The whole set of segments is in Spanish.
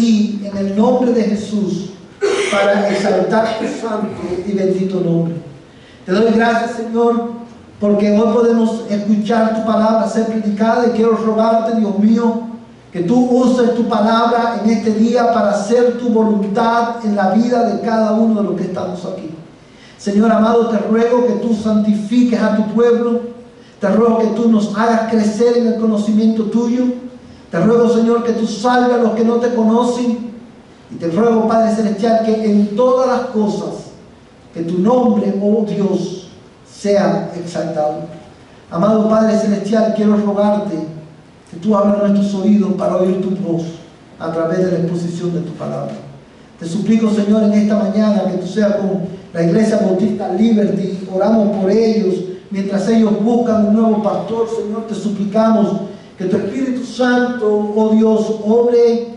ti en el nombre de Jesús para exaltar tu santo y bendito nombre. Te doy gracias, Señor, porque hoy podemos escuchar tu palabra ser predicada, y quiero rogarte, Dios mío, que tú uses tu palabra en este día para hacer tu voluntad en la vida de cada uno de los que estamos aquí. Señor amado, te ruego que tú santifiques a tu pueblo. Te ruego que tú nos hagas crecer en el conocimiento tuyo. Te ruego, Señor, que tú salves a los que no te conocen. Y te ruego, Padre Celestial, que en todas las cosas, que tu nombre, oh Dios, sea exaltado. Amado Padre Celestial, quiero rogarte que tú abras nuestros oídos para oír tu voz a través de la exposición de tu palabra. Te suplico, Señor, en esta mañana que tú seas con la Iglesia Bautista Liberty. Oramos por ellos mientras ellos buscan un nuevo pastor. Señor, te suplicamos que tu Espíritu Santo, oh Dios, obre,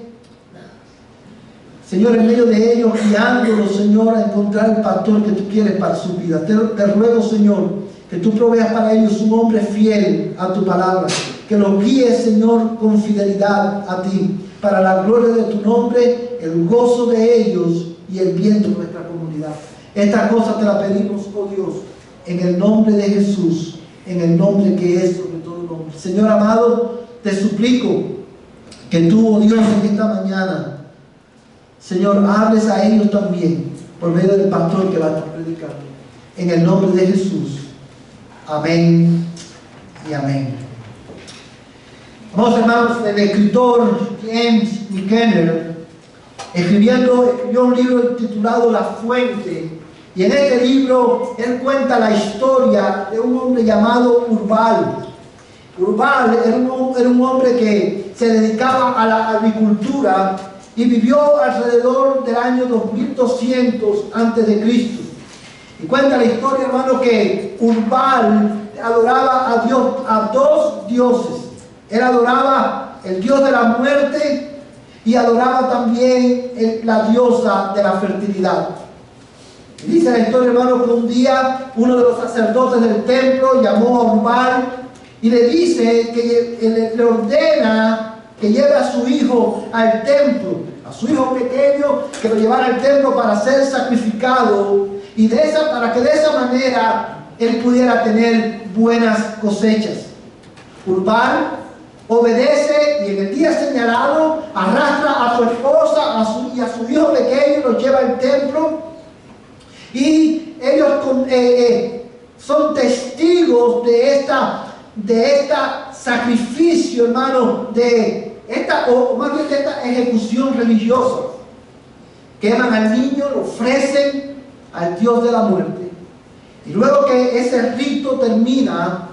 Señor, en medio de ellos, guiándolos, Señor, a encontrar el pastor que tú quieres para su vida. Te ruego, Señor, que tú proveas para ellos un hombre fiel a tu palabra, que los guíes, Señor, con fidelidad a ti, para la gloria de tu nombre, el gozo de ellos y el bien de nuestra comunidad. Estas cosas te las pedimos, oh Dios, en el nombre de Jesús, en el nombre que es sobre todo nombre. Señor amado, te suplico que tú, oh Dios, en esta mañana, Señor, hables a ellos también por medio del pastor que va a estar predicando. En el nombre de Jesús. Amén y amén. Vamos, hermanos, el escritor James McKenna escribió un libro titulado La Fuente. Y en este libro él cuenta la historia de un hombre llamado Urbal. Urbal era un hombre que se dedicaba a la agricultura y vivió alrededor del año 2200 a.C. Y cuenta la historia, hermano, que Urbal adoraba a Dios, a dos dioses. Él adoraba el dios de la muerte y adoraba también la diosa de la fertilidad. Y dice la historia, hermano, que un día uno de los sacerdotes del templo llamó a Urbal y le dice que le ordena que lleve a su hijo al templo, a su hijo pequeño, que lo llevara al templo para ser sacrificado, y para que de esa manera él pudiera tener buenas cosechas. Urbal obedece y en el día señalado arrastra a su esposa y a su hijo pequeño y los lleva al templo, y ellos son testigos de esta sacrificio, hermano, o más bien de esta ejecución religiosa. Queman al niño, lo ofrecen al dios de la muerte, y luego que ese rito termina,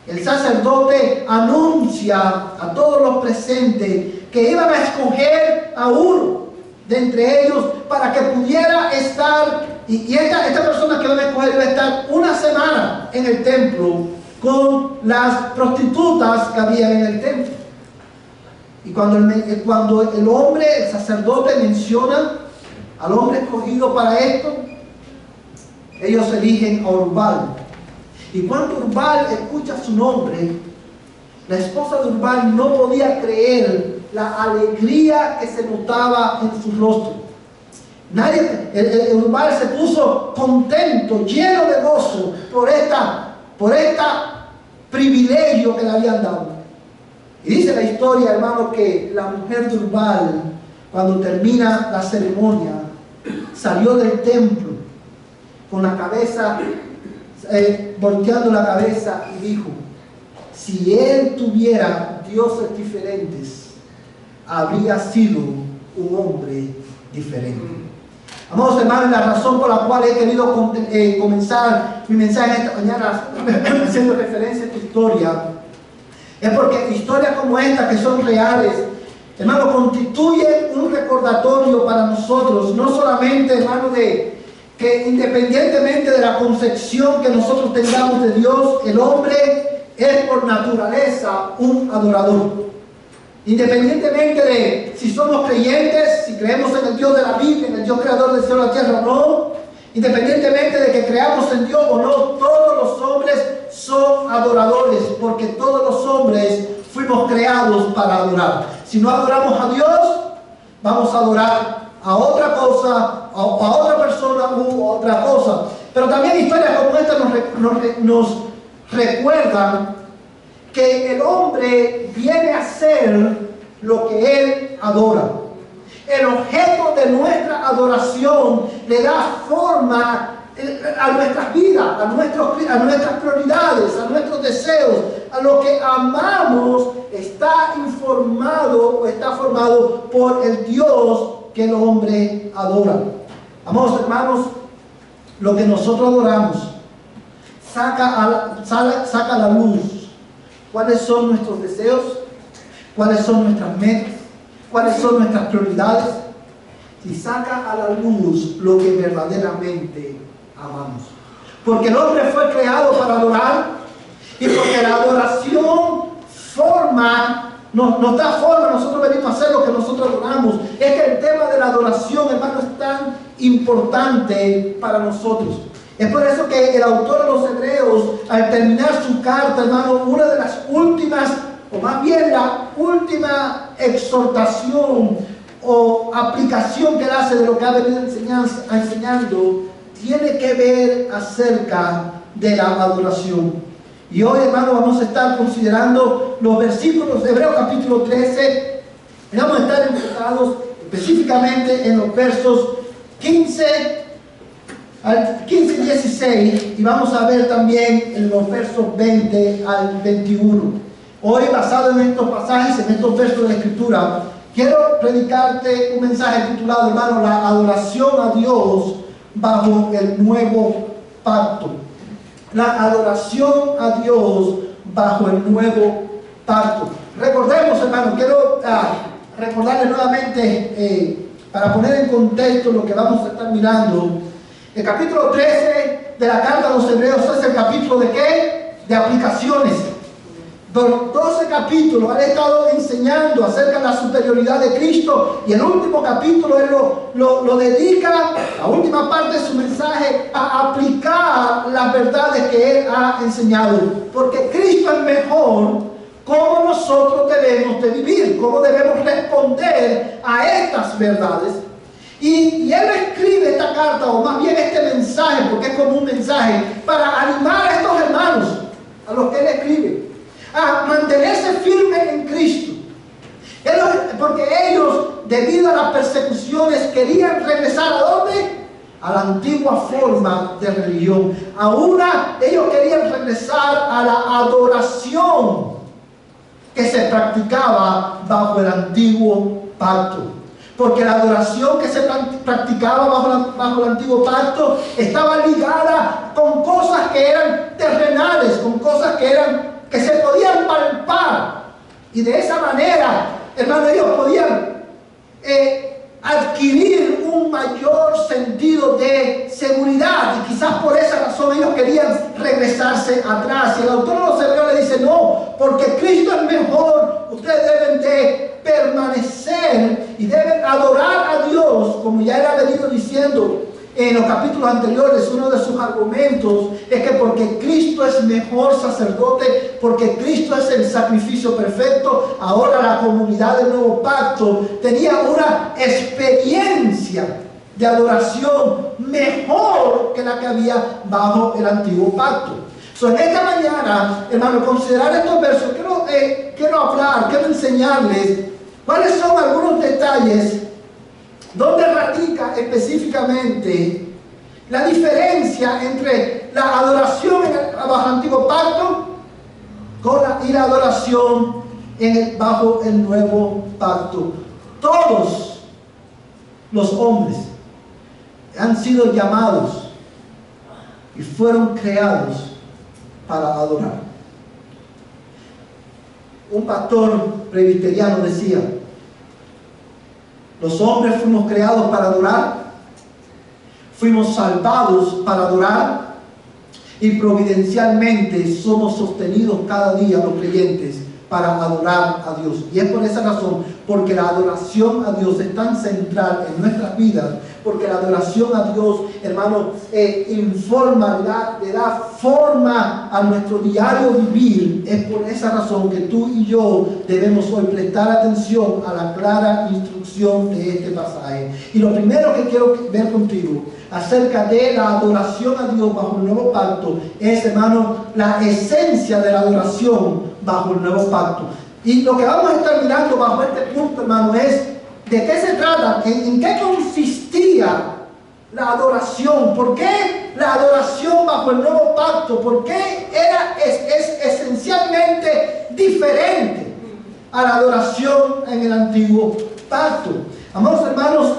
el sacerdote anuncia a todos los presentes que iban a escoger a uno de entre ellos para que pudiera estar, y esta persona que van a escoger iba a estar una semana en el templo con las prostitutas que había en el templo. Y cuando el hombre, el sacerdote, menciona al hombre escogido para esto, ellos eligen a Urbal. Y cuando Urbal escucha su nombre, la esposa de Urbal no podía creer la alegría que se notaba en su rostro. Urbal se puso contento, lleno de gozo por este privilegio que le habían dado. Y dice la historia, hermano, que la mujer de Urbal, cuando termina la ceremonia, salió del templo con la cabeza, volteando la cabeza, y dijo: si él tuviera dioses diferentes, habría sido un hombre diferente. Amados hermanos, la razón por la cual he querido comenzar mi mensaje esta mañana haciendo referencia a esta historia es porque historias como esta, que son reales, hermano, constituyen un recordatorio para nosotros, no solamente, hermano, que independientemente de la concepción que nosotros tengamos de Dios, el hombre es por naturaleza un adorador. Independientemente de si somos creyentes, si creemos en el Dios de la Biblia, en el Dios creador del cielo y la tierra o no, independientemente de que creamos en Dios o no, todos los hombres son adoradores, porque todos los hombres fuimos creados para adorar. Si no adoramos a Dios, vamos a adorar a otra cosa, a otra persona u otra cosa. Pero también historias como esta nos recuerdan que el hombre viene a ser lo que él adora. El objeto de nuestra adoración le da forma a nuestras vidas, a nuestras prioridades, a nuestros deseos, a lo que amamos. Está informado o está formado por el Dios que el hombre adora. Amados hermanos, lo que nosotros adoramos saca a la luz cuáles son nuestros deseos, cuáles son nuestras metas, cuáles son nuestras prioridades, y saca a la luz lo que verdaderamente amamos. Porque el hombre fue creado para adorar, y porque la adoración nos da forma, nosotros venimos a hacer lo que nosotros adoramos. Es que el tema de la adoración, hermano, es tan importante para nosotros. Es por eso que el autor de los Hebreos, al terminar su carta, hermano, una de las últimas, o más bien la última exhortación o aplicación que él hace de lo que ha venido enseñando, tiene que ver acerca de la adoración. Y hoy, hermano, vamos a estar considerando los versículos de Hebreos capítulo 13. Y vamos a estar enfocados específicamente en los versos 15 y 16. Y vamos a ver también en los versos 20 al 21. Hoy, basado en estos pasajes, en estos versos de la Escritura, quiero predicarte un mensaje titulado, hermano, la adoración a Dios bajo el nuevo pacto. La adoración a Dios bajo el nuevo pacto. Recordemos, hermano, quiero recordarles nuevamente, para poner en contexto lo que vamos a estar mirando. El capítulo 13 de la carta a los Hebreos es el capítulo ¿de qué? De aplicaciones. 12 capítulos han estado enseñando acerca de la superioridad de Cristo, y el último capítulo él lo dedica, la última parte de su mensaje, a aplicar las verdades que él ha enseñado, porque Cristo es mejor. Cómo nosotros debemos de vivir, cómo debemos responder a estas verdades. Y él escribe esta carta, o más bien este mensaje, porque es como un mensaje, para animar a estos hermanos, a los que él escribe, a mantenerse firmes en Cristo. Porque ellos, debido a las persecuciones, querían regresar ¿a dónde? A la antigua forma de religión. Ellos querían regresar a la adoración que se practicaba bajo el antiguo pacto. Porque la adoración que se practicaba bajo el antiguo pacto estaba ligada con cosas que eran terrenales, con cosas que se podían palpar. Y de esa manera, hermano, ellos podían adquirir un mayor sentido de seguridad, y quizás por esa razón ellos querían regresarse atrás. Y el autor de los Hebreos le dice: no, porque Cristo es mejor, ustedes deben de permanecer y deben adorar a Dios, como ya él ha venido diciendo en los capítulos anteriores. Uno de sus argumentos es que porque Cristo es mejor sacerdote, porque Cristo es el sacrificio perfecto, ahora la comunidad del nuevo pacto tenía una experiencia de adoración mejor que la que había bajo el antiguo pacto. En esta mañana, hermano, considerar estos versos, quiero enseñarles cuáles son algunos detalles donde radica específicamente la diferencia entre la adoración bajo el antiguo pacto y la adoración bajo el nuevo pacto. Todos los hombres han sido llamados y fueron creados para adorar. Un pastor presbiteriano decía: los hombres fuimos creados para adorar, fuimos salvados para adorar, y providencialmente somos sostenidos cada día los creyentes para adorar a Dios. Y es por esa razón, porque la adoración a Dios es tan central en nuestras vidas, porque la adoración a Dios, hermano, informa, le da forma a nuestro diario vivir. Es por esa razón que tú y yo debemos hoy prestar atención a la clara instrucción de este pasaje. Y lo primero que quiero ver contigo acerca de la adoración a Dios bajo el nuevo pacto es, hermano, la esencia de la adoración bajo el nuevo pacto. Y lo que vamos a estar mirando bajo este punto, hermano, es de qué se trata, en qué consistía la adoración, por qué la adoración bajo el nuevo pacto, por qué es esencialmente diferente a la adoración en el antiguo pacto. Amados hermanos,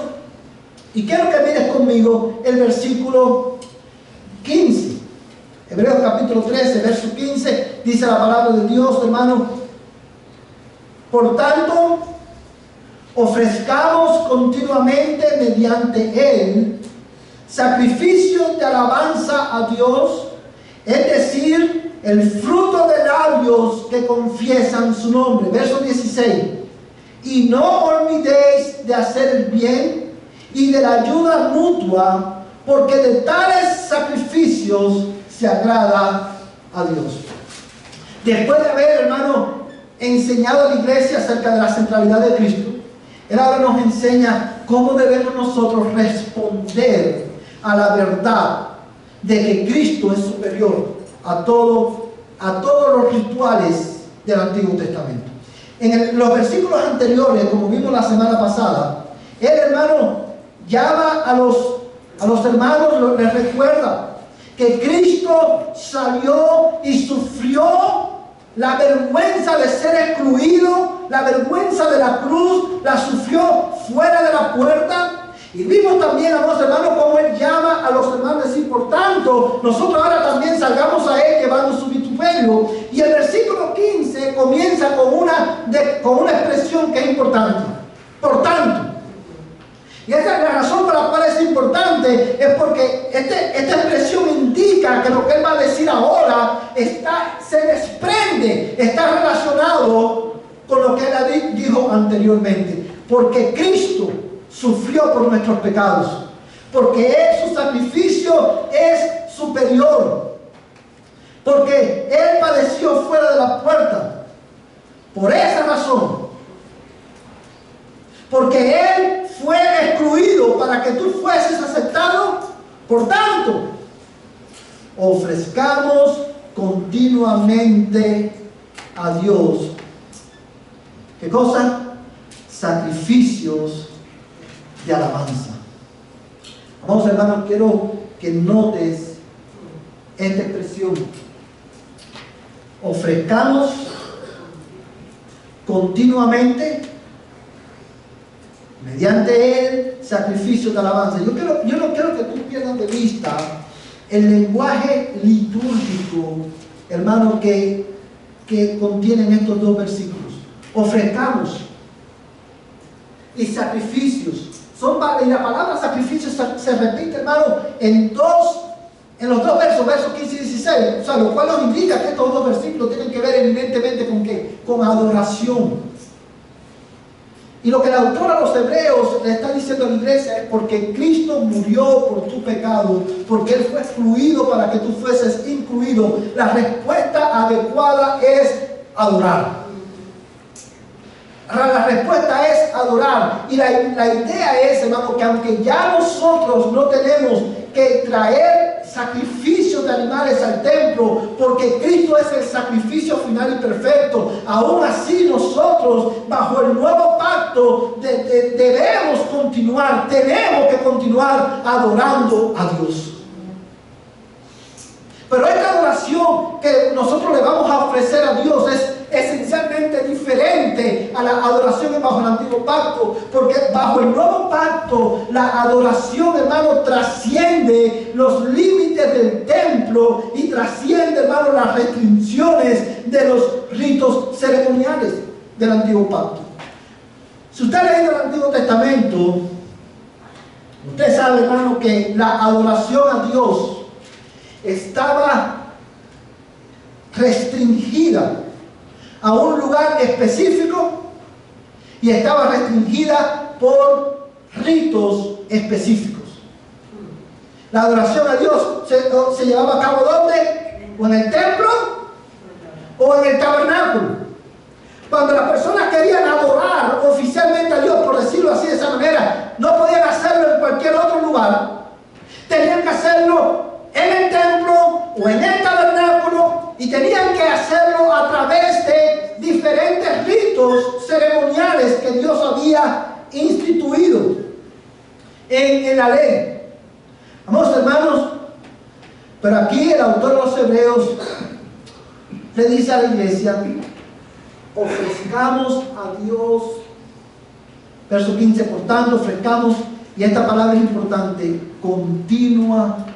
y quiero que mires conmigo el versículo 15. Hebreos capítulo 13, verso 15, dice la palabra de Dios, hermano. Por tanto, ofrezcamos continuamente mediante él sacrificios de alabanza a Dios, es decir, el fruto de labios que confiesan su nombre. Verso 16. Y no olvidéis de hacer el bien y de la ayuda mutua, porque de tales sacrificios se agrada a Dios. Después de haber, hermano, enseñado a la iglesia acerca de la centralidad de Cristo, él ahora nos enseña cómo debemos nosotros responder a la verdad de que Cristo es superior a todos los rituales del Antiguo Testamento. En los versículos anteriores, como vimos la semana pasada, el hermano llama a los hermanos, les recuerda que Cristo salió y sufrió la vergüenza de ser excluido, la vergüenza de la cruz, la sufrió fuera de la puerta. Y vimos también, amados hermanos, cómo él llama a los hermanos a decir, por tanto, nosotros ahora también salgamos a él llevando su vituperio. Y el versículo 15 comienza con una expresión que es importante. Por tanto. Y esa es la razón por la cual es importante, es porque esta expresión indica que lo que él va a decir ahora se desprende, está relacionado con lo que él dijo anteriormente. Porque Cristo sufrió por nuestros pecados, porque su sacrificio es superior, porque él padeció fuera de la puerta. Por esa razón, porque él fue excluido para que tú fueses aceptado, por tanto, ofrezcamos continuamente a Dios. ¿Qué cosa? Sacrificios de alabanza. Vamos, hermanos, quiero que notes esta expresión. Ofrezcamos continuamente mediante él sacrificio de alabanza. Yo no quiero que tú pierdas de vista el lenguaje litúrgico, hermano, que contienen estos dos versículos. Ofrezcamos y sacrificios. Y la palabra sacrificios se repite, hermano, en los dos versos 15 y 16. O sea, lo cual nos indica que estos dos versículos tienen que ver eminentemente con ¿qué? Con adoración. Y lo que el autor a los hebreos le está diciendo a la iglesia es porque Cristo murió por tu pecado, porque él fue excluido para que tú fueses incluido. La respuesta adecuada es adorar. La respuesta es adorar. Y la idea es, hermano, que aunque ya nosotros no tenemos que traer sacrificios de animales al templo, porque Cristo es el sacrificio final y perfecto, aún así nosotros, bajo el nuevo pacto, tenemos que continuar adorando a Dios. Pero esta adoración que nosotros le vamos a ofrecer a Dios es esencialmente diferente a la adoración bajo el antiguo pacto, porque bajo el nuevo pacto la adoración, hermano, trasciende los límites del templo y trasciende, hermano, las restricciones de los ritos ceremoniales del antiguo pacto. Si usted ha leído el Antiguo Testamento, usted sabe, hermano, que la adoración a Dios estaba restringida a un lugar específico y estaba restringida por ritos específicos. La adoración a Dios se llevaba a cabo ¿dónde? ¿O en el templo o en el tabernáculo? Cuando las personas querían adorar oficialmente a Dios, por decirlo así de esa manera, no podían hacerlo en cualquier otro lugar. Tenían que hacerlo en el templo o en el tabernáculo, y tenían que hacerlo a través de diferentes ritos ceremoniales que Dios había instituido en la ley. Amados hermanos, pero aquí el autor de los Hebreos le dice a la iglesia: ofrezcamos a Dios, verso 15, por tanto ofrezcamos, y esta palabra es importante, continuamente.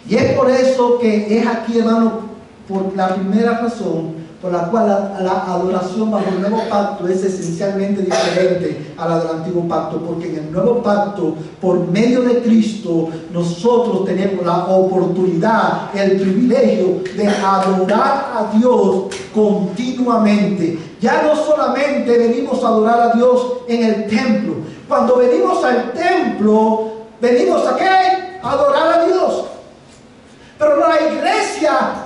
Y es por eso que es aquí, hermano, por la primera razón por la cual la adoración bajo el nuevo pacto es esencialmente diferente a la del antiguo pacto, porque en el nuevo pacto, por medio de Cristo, nosotros tenemos la oportunidad, el privilegio de adorar a Dios continuamente. Ya no solamente venimos a adorar a Dios en el templo. Cuando venimos al templo, venimos ¿a qué? A adorar a Dios. Pero la iglesia,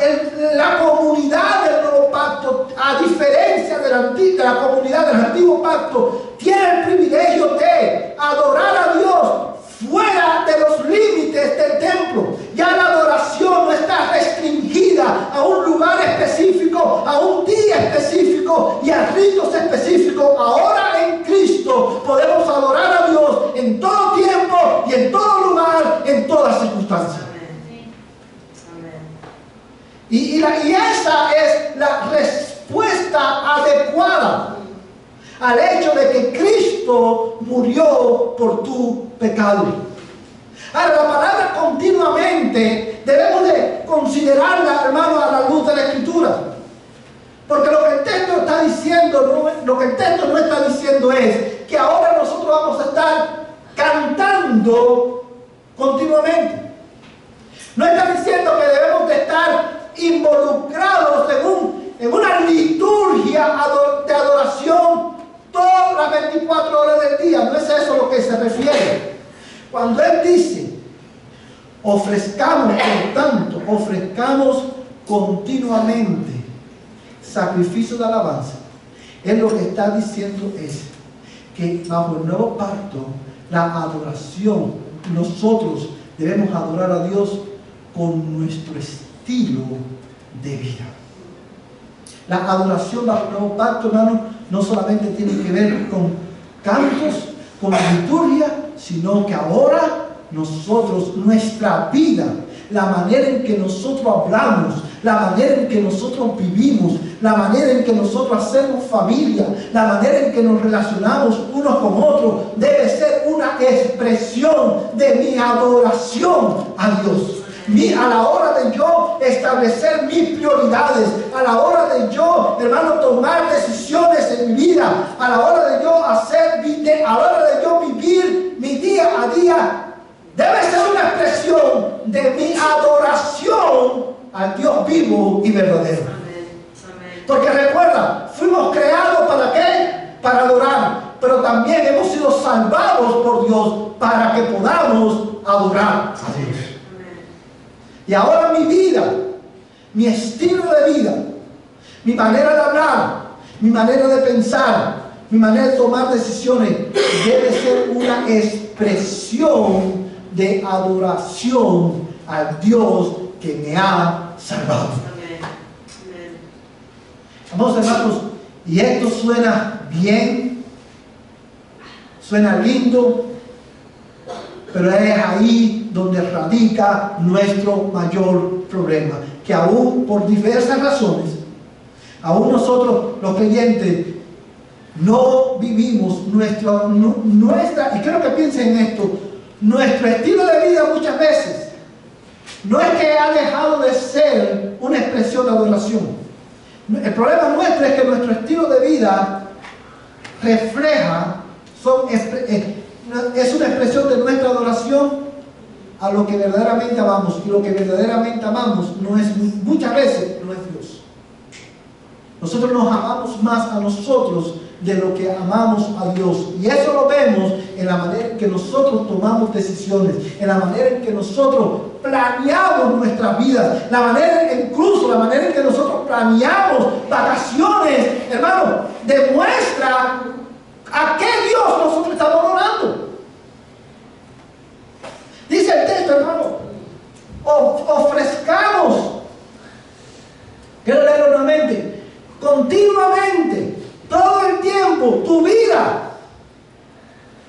la comunidad del nuevo pacto, a diferencia de la comunidad del antiguo pacto, tiene el privilegio de adorar a Dios fuera de los límites del templo. Ya la adoración no está restringida a un lugar específico, a un día específico y a ritos específicos. Ahora en Cristo podemos adorar a Dios en todo tiempo y en todo lugar, en todas circunstancias. Y esa es la respuesta adecuada al hecho de que Cristo murió por tu pecado. Ahora, la palabra continuamente debemos de considerarla, hermano, a la luz de la Escritura. Porque lo que el texto está diciendo, lo que el texto no está diciendo es que ahora nosotros vamos a estar cantando continuamente. No está diciendo que debemos de estar involucrados en una liturgia de adoración todas las 24 horas del día. No es eso lo que se refiere. Cuando él dice ofrezcamos, por tanto, ofrezcamos continuamente sacrificio de alabanza, él lo que está diciendo es que bajo el nuevo pacto, la adoración, nosotros debemos adorar a Dios con nuestro estilo de vida. La adoración bajo el nuevo pacto, hermano, no solamente tiene que ver con cantos, con liturgia, sino que ahora nosotros, nuestra vida, la manera en que nosotros hablamos, la manera en que nosotros vivimos, la manera en que nosotros hacemos familia, la manera en que nos relacionamos unos con otros, debe ser una expresión de mi adoración a Dios. A la hora de yo establecer mis prioridades, a la hora de yo, hermano, tomar decisiones en mi vida, a la hora de yo a la hora de yo vivir mi día a día, debe ser una expresión de mi adoración al Dios vivo y verdadero. Porque recuerda, fuimos creados ¿para qué? Para adorar, pero también hemos sido salvados por Dios para que podamos adorar a Dios. Y ahora mi vida, mi estilo de vida, mi manera de hablar, mi manera de pensar, mi manera de tomar decisiones, debe ser una expresión de adoración al Dios que me ha salvado. Vamos, hermanos, y esto suena bien, suena lindo, pero es ahí donde radica nuestro mayor problema, que aún por diversas razones, aún nosotros los creyentes no vivimos nuestra, y quiero que piensen en esto, nuestro estilo de vida muchas veces no es que ha dejado de ser una expresión de adoración. El problema nuestro es que nuestro estilo de vida refleja, es una expresión de nuestra adoración a lo que verdaderamente amamos, y lo que verdaderamente amamos no es, muchas veces no es Dios. Nosotros nos amamos más a nosotros de lo que amamos a Dios. Y eso lo vemos en la manera en que nosotros tomamos decisiones, en la manera en que nosotros planeamos nuestras vidas, incluso la manera en que nosotros planeamos vacaciones, hermano, demuestra a qué Dios nosotros estamos orando. Dice el texto, hermano, ofrezcamos, quiero leerlo nuevamente, continuamente, todo el tiempo, tu vida.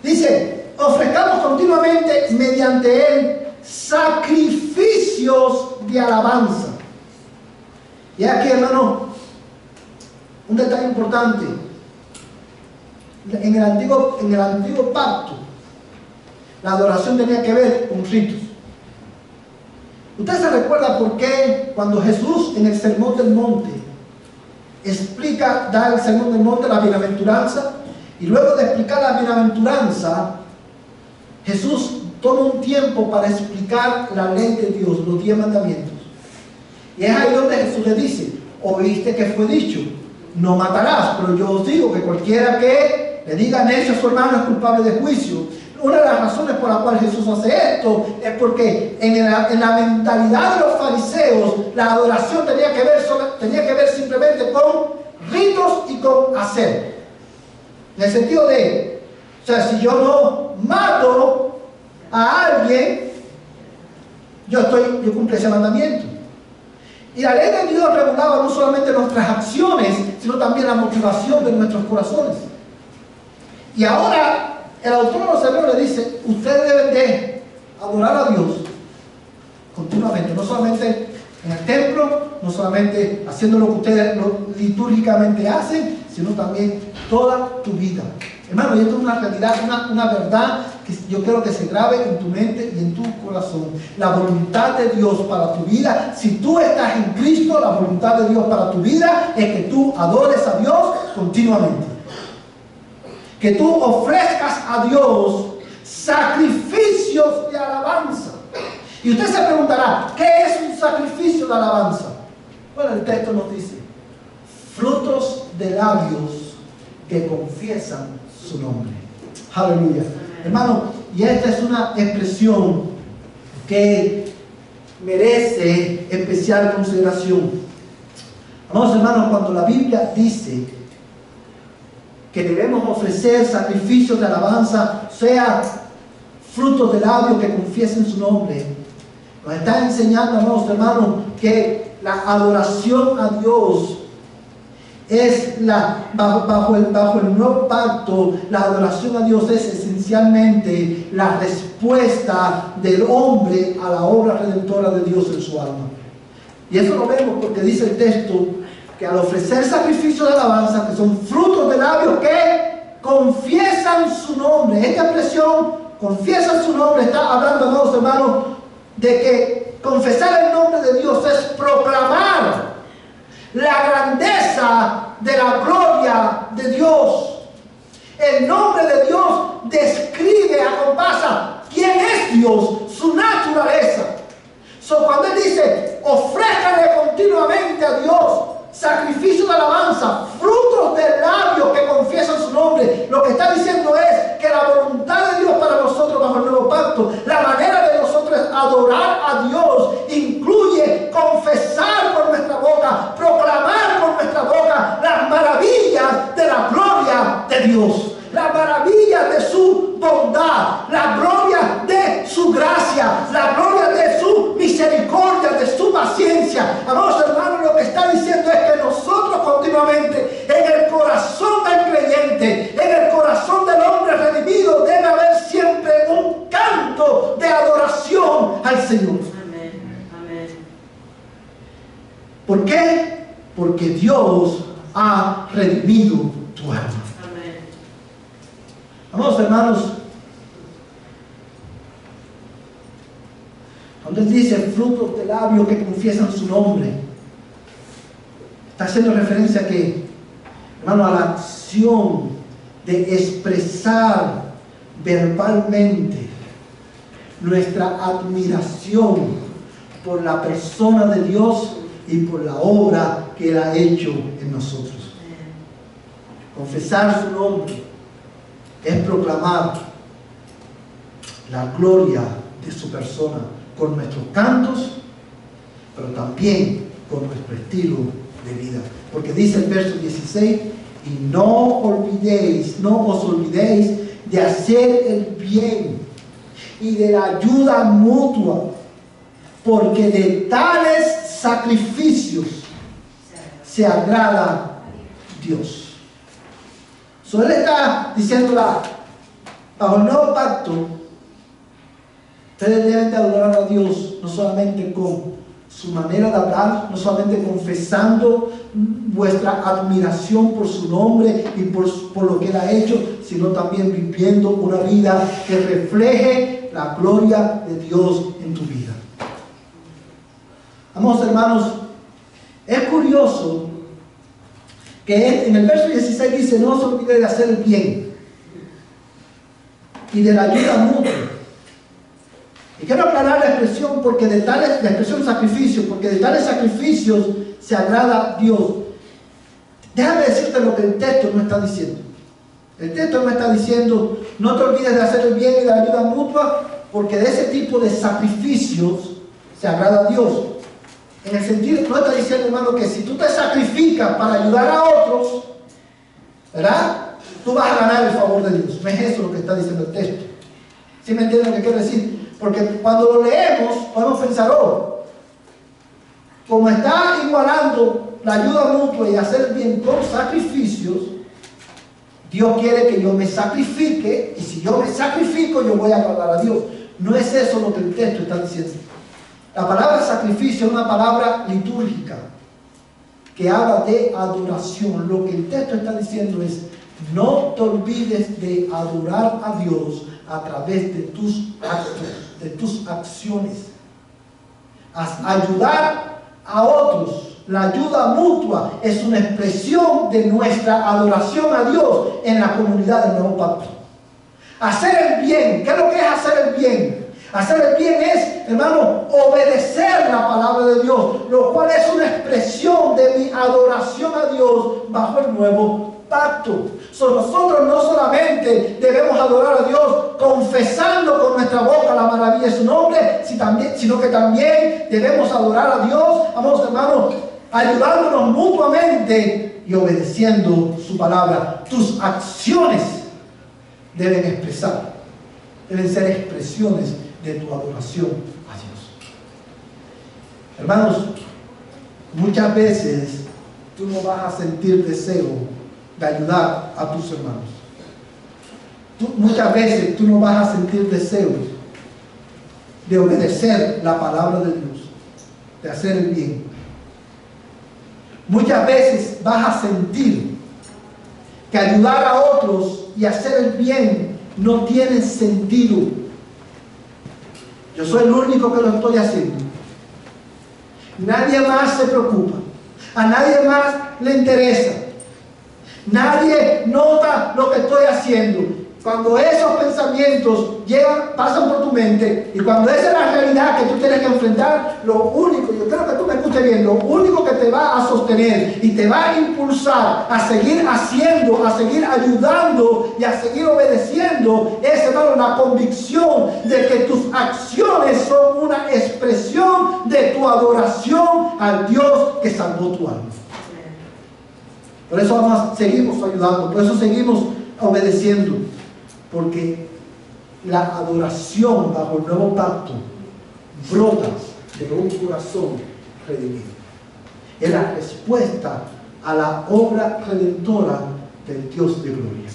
Dice, ofrezcamos continuamente mediante él sacrificios de alabanza. Y aquí, hermano, un detalle importante. En el antiguo pacto, la adoración tenía que ver con ritos. ¿Usted se recuerda por qué cuando Jesús en el Sermón del Monte da el Sermón del Monte, la bienaventuranza, y luego de explicar la bienaventuranza, Jesús toma un tiempo para explicar la ley de Dios, los 10 mandamientos? Y es ahí donde Jesús le dice, oíste que fue dicho, no matarás, pero yo os digo que cualquiera que le diga necio a su hermano es culpable de juicio. Una de las razones por la cual Jesús hace esto es porque en la mentalidad de los fariseos la adoración tenía que ver simplemente con ritos y con hacer. En el sentido de, o sea, si yo no mato a alguien, yo cumplo ese mandamiento. Y la ley de Dios regulaba no solamente nuestras acciones, sino también la motivación de nuestros corazones. Y ahora el autor de los Hebreos le dice, ustedes deben de adorar a Dios continuamente, no solamente en el templo, no solamente haciendo lo que ustedes litúrgicamente hacen, sino también toda tu vida. Hermano, y esto es una realidad, una verdad que yo quiero que se grabe en tu mente y en tu corazón. La voluntad de Dios para tu vida, si tú estás en Cristo, la voluntad de Dios para tu vida es que tú adores a Dios continuamente. Que tú ofrezcas a Dios sacrificios de alabanza. Y usted se preguntará, ¿qué es un sacrificio de alabanza? Bueno, el texto nos dice, frutos de labios que confiesan su nombre. Aleluya. Hermano, y esta es una expresión que merece especial consideración. Amados hermanos, cuando la Biblia dice que debemos ofrecer sacrificios de alabanza, sea frutos de labios que confiesen su nombre, nos está enseñando, amados hermanos, que la adoración a Dios es bajo el nuevo pacto. La adoración a Dios es esencialmente la respuesta del hombre a la obra redentora de Dios en su alma. Y eso lo vemos porque dice el texto que al ofrecer sacrificios de alabanza, que son frutos de labios que confiesan su nombre. Esta expresión, confiesan su nombre, está hablando, amados hermanos, de que confesar el nombre de Dios es proclamar la grandeza de la gloria de Dios. El nombre de Dios describe, acompasa quién es Dios, su naturaleza. Cuando él dice, ofrézcale continuamente a Dios sacrificio de alabanza, frutos del labio que confiesan su nombre, lo que está diciendo es que la voluntad de Dios para nosotros bajo el nuevo pacto, la manera de nosotros adorar a Dios, incluye confesar con nuestra boca, proclamar con nuestra boca las maravillas de la gloria de Dios, las maravillas de su bondad, la gloria de su gracia, la gloria de su misericordia, de su paciencia. Amados hermanos, lo que está diciendo es que nosotros continuamente, en el corazón del creyente, en el corazón del hombre redimido, debe haber siempre un canto de adoración al Señor. Amén. Amén. ¿Por qué? Porque Dios ha redimido tu alma. Amén. Amados hermanos, cuando él dice frutos de labios que confiesan su nombre, está haciendo referencia a que, hermano, a la acción de expresar verbalmente nuestra admiración por la persona de Dios, y por la obra que Él ha hecho en nosotros. Confesar su nombre es proclamar la gloria de su persona con nuestros cantos, pero también con nuestro estilo de vida. Porque dice el verso 16, y no os olvidéis de hacer el bien y de la ayuda mutua, porque de tales sacrificios se agrada Dios. Él está diciendo, bajo el nuevo pacto, ustedes deben de adorar a Dios, no solamente con su manera de hablar, no solamente confesando vuestra admiración por su nombre y por lo que Él ha hecho, sino también viviendo una vida que refleje la gloria de Dios en tu vida. Amados hermanos, es curioso que en el verso 16 dice, no os olvidéis de hacer el bien y de la ayuda mutua. Y quiero aclarar la expresión, la expresión sacrificio, porque de tales sacrificios se agrada Dios. Déjame decirte lo que el texto no está diciendo. El texto no está diciendo, no te olvides de hacer el bien y de la ayuda mutua, porque de ese tipo de sacrificios se agrada a Dios. En el sentido, no está diciendo, hermano, que si tú te sacrificas para ayudar a otros, ¿verdad? Tú vas a ganar el favor de Dios. No es eso lo que está diciendo el texto. ¿Sí me entienden lo que quiero decir? Porque cuando lo leemos, podemos pensar, como está igualando la ayuda mutua y hacer bien con sacrificios, Dios quiere que yo me sacrifique, y si yo me sacrifico, yo voy a agradar a Dios. No es eso lo que el texto está diciendo. La palabra sacrificio es una palabra litúrgica que habla de adoración. Lo que el texto está diciendo es, no te olvides de adorar a Dios a través de tus actos, de tus acciones. Ayudar a otros, la ayuda mutua, es una expresión de nuestra adoración a Dios en la comunidad del nuevo pacto. Hacer el bien, ¿qué es lo que es hacer el bien? Hacer el bien es, hermano, obedecer la palabra de Dios, lo cual es una expresión de mi adoración a Dios bajo el nuevo pacto. Nosotros no solamente debemos adorar a Dios confesando con nuestra boca la maravilla de su nombre, sino que también debemos adorar a Dios, amados hermanos, ayudándonos mutuamente y obedeciendo su palabra. Tus acciones deben ser expresiones de tu adoración a Dios. Hermanos, muchas veces tú no vas a sentir deseo de ayudar a tus hermanos. Muchas veces tú no vas a sentir deseo de obedecer la palabra de Dios, de hacer el bien. Muchas veces vas a sentir que ayudar a otros y hacer el bien no tiene sentido. Yo soy el único que lo estoy haciendo. Nadie más se preocupa. A nadie más le interesa. Nadie nota lo que estoy haciendo. Cuando esos pensamientos pasan por tu mente, y cuando esa es la realidad que tú tienes que enfrentar, lo único, yo quiero que tú me escuches bien, lo único que te va a sostener y te va a impulsar a seguir haciendo, a seguir ayudando y a seguir obedeciendo es, hermano, la convicción de que tus acciones son una expresión de tu adoración al Dios que salvó tu alma. Por eso seguimos ayudando, por eso seguimos obedeciendo, porque la adoración bajo el nuevo pacto brota de un corazón redimido. Es la respuesta a la obra redentora del Dios de gloria.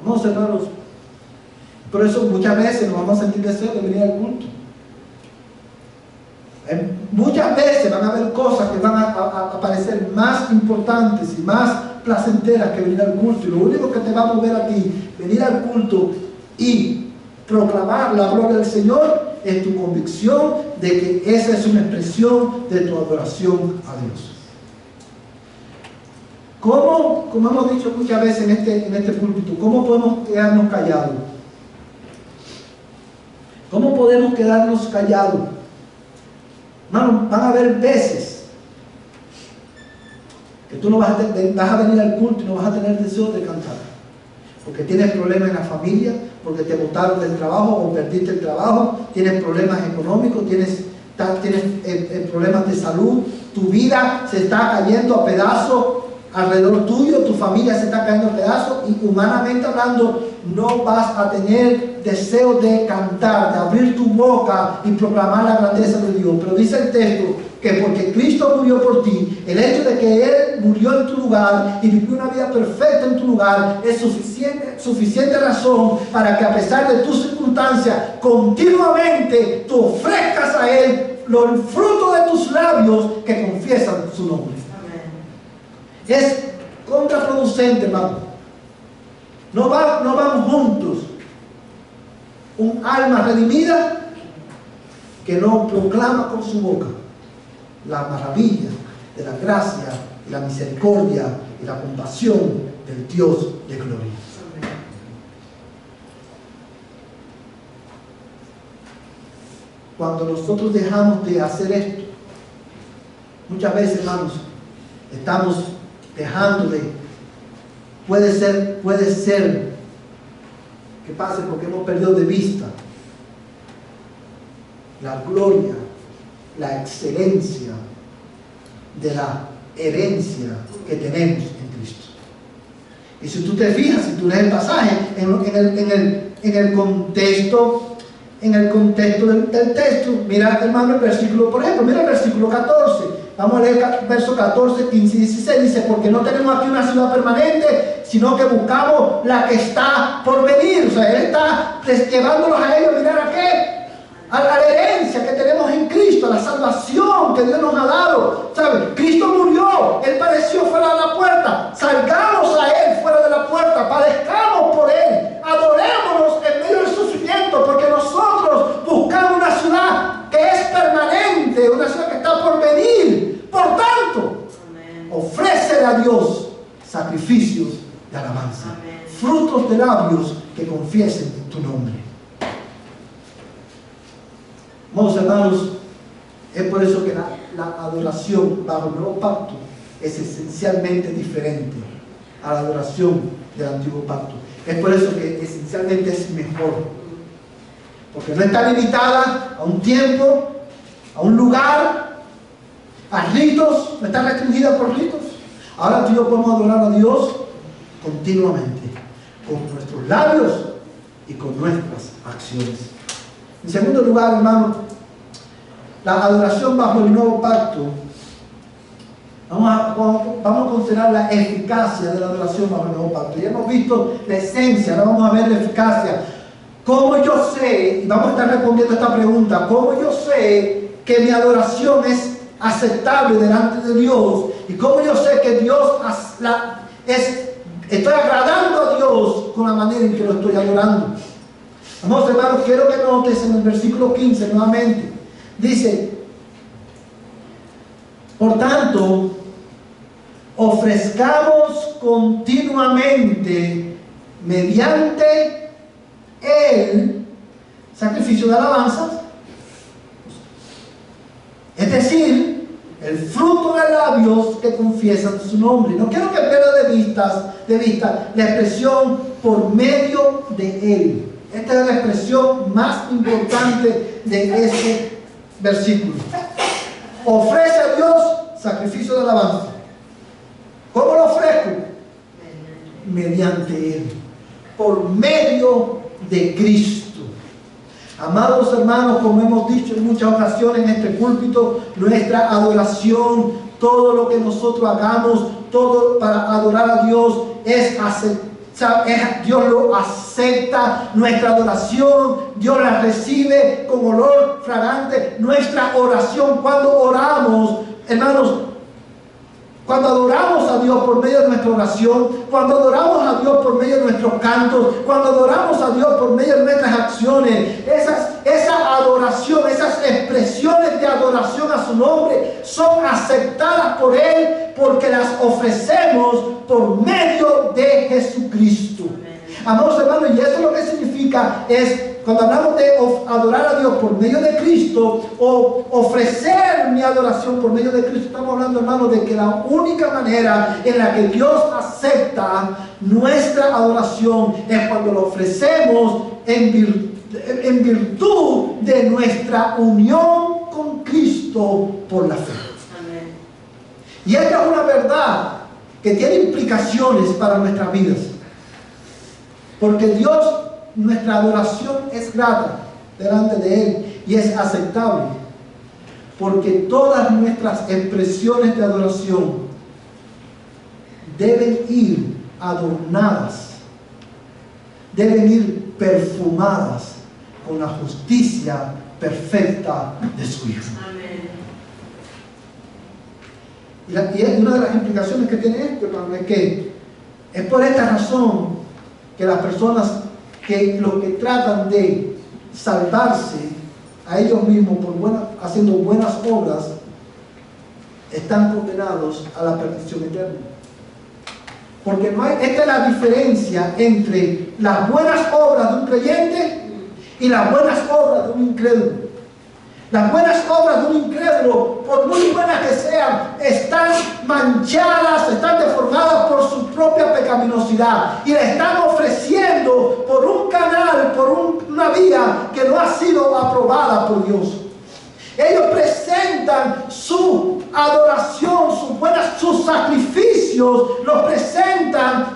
Vamos, hermanos, por eso muchas veces nos vamos a sentir deseo de venir al culto. Muchas veces van a haber cosas que van a parecer más importantes y más placenteras que venir al culto, y lo único que te va a mover a ti venir al culto y proclamar la gloria del Señor es tu convicción de que esa es una expresión de tu adoración a Dios. Como hemos dicho muchas veces en este púlpito, ¿cómo podemos quedarnos callados? ¿Cómo podemos quedarnos callados Hermano, van a haber veces que tú no vas a venir al culto y no vas a tener deseo de cantar. Porque tienes problemas en la familia, porque te botaron del trabajo o perdiste el trabajo, tienes problemas económicos, tienes problemas de salud, tu vida se está cayendo a pedazos alrededor tuyo, tu familia se está cayendo a pedazos y humanamente hablando no vas a tener deseo de cantar, de abrir tu boca y proclamar la grandeza de Dios. Pero dice el texto que porque Cristo murió por ti, el hecho de que Él murió en tu lugar y vivió una vida perfecta en tu lugar es suficiente razón para que a pesar de tus circunstancias continuamente tú ofrezcas a Él el fruto de tus labios que confiesan su nombre. Es contraproducente, hermano. No van juntos. Un alma redimida que no proclama con su boca la maravilla de la gracia y la misericordia y la compasión del Dios de gloria. Cuando nosotros dejamos de hacer esto, muchas veces, hermanos, estamos dejando de, puede ser que pase porque hemos perdido de vista la gloria, la excelencia de la herencia que tenemos en Cristo. Y si tú te fijas, si tú lees el pasaje en el contexto del texto, mira, hermano, el versículo, por ejemplo, mira el versículo 14. Vamos a leer versos 14, 15 y 16. Dice, porque no tenemos aquí una ciudad permanente, sino que buscamos la que está por venir. O sea, Él está llevándolos a ellos, mirar a qué, a la herencia que tenemos en Cristo, a la salvación que Dios nos ha dado. ¿Sabe? Cristo murió, Él padeció fuera de la puerta. Salgamos a Él fuera de la puerta, padezcamos por Él, adorémonos en medio del sufrimiento, porque nosotros buscamos una ciudad que es permanente, una ciudad que está por venir. Por tanto, ofrécele a Dios sacrificios de alabanza, frutos de labios que confiesen tu nombre. Amados hermanos, es por eso que la adoración bajo el nuevo pacto es esencialmente diferente a la adoración del antiguo pacto. Es por eso que esencialmente es mejor, porque no está limitada a un tiempo, a un lugar, a ritos, no está restringida por ritos. Ahora tú y yo podemos adorar a Dios continuamente, con nuestros labios y con nuestras acciones. En segundo lugar, hermano, la adoración bajo el nuevo pacto, vamos a considerar la eficacia de la adoración bajo el nuevo pacto. Ya hemos visto la esencia, ahora vamos a ver la eficacia. ¿Cómo yo sé, y vamos a estar respondiendo a esta pregunta, cómo yo sé que mi adoración es aceptable delante de Dios? Y cómo yo sé que estoy agradando a Dios con la manera en que lo estoy adorando. Vamos, hermanos, quiero que notes en el versículo 15 nuevamente. Dice, por tanto, ofrezcamos continuamente mediante el sacrificio de alabanza, es decir, el fruto de labios que confiesan su nombre. No quiero que pierda de vista la expresión por medio de Él. Esta es la expresión más importante de este versículo. Ofrece a Dios sacrificio de alabanza. ¿Cómo lo ofrezco? Mediante Él, por medio de Cristo. Amados hermanos, como hemos dicho en muchas ocasiones en este púlpito, nuestra adoración, todo lo que nosotros hagamos, todo para adorar a Dios es Dios lo acepta, nuestra adoración, Dios la recibe con olor fragante. Nuestra oración, cuando oramos, hermanos, cuando adoramos a Dios por medio de nuestra oración, cuando adoramos a Dios por medio de nuestros cantos, cuando adoramos a Dios por medio de nuestras acciones, esa adoración, esas expresiones de adoración a su nombre son aceptadas por Él porque las ofrecemos por medio de Jesucristo. Amados hermanos, y eso lo que significa es, cuando hablamos de adorar a Dios por medio de Cristo, o ofrecer mi adoración por medio de Cristo, estamos hablando, hermanos, de que la única manera en la que Dios acepta nuestra adoración es cuando lo ofrecemos en virtud de nuestra unión con Cristo por la fe. Amén. Y esta es una verdad que tiene implicaciones para nuestras vidas. Porque Dios, nuestra adoración es grata delante de Él y es aceptable. Porque todas nuestras expresiones de adoración deben ir adornadas, deben ir perfumadas con la justicia perfecta de su Hijo. Amén. Y una de las implicaciones que tiene esto, hermano, es que es por esta razón que las personas los que tratan de salvarse a ellos mismos haciendo buenas obras están condenados a la perdición eterna. Porque esta es la diferencia entre las buenas obras de un creyente y las buenas obras de un incrédulo. Las buenas obras de un incrédulo, por muy buenas que sean, están manchadas, están deformadas por su propia pecaminosidad y le están ofreciendo por un canal, por una vía que no ha sido aprobada por Dios. Ellos presentan su adoración, sus sacrificios, los presentan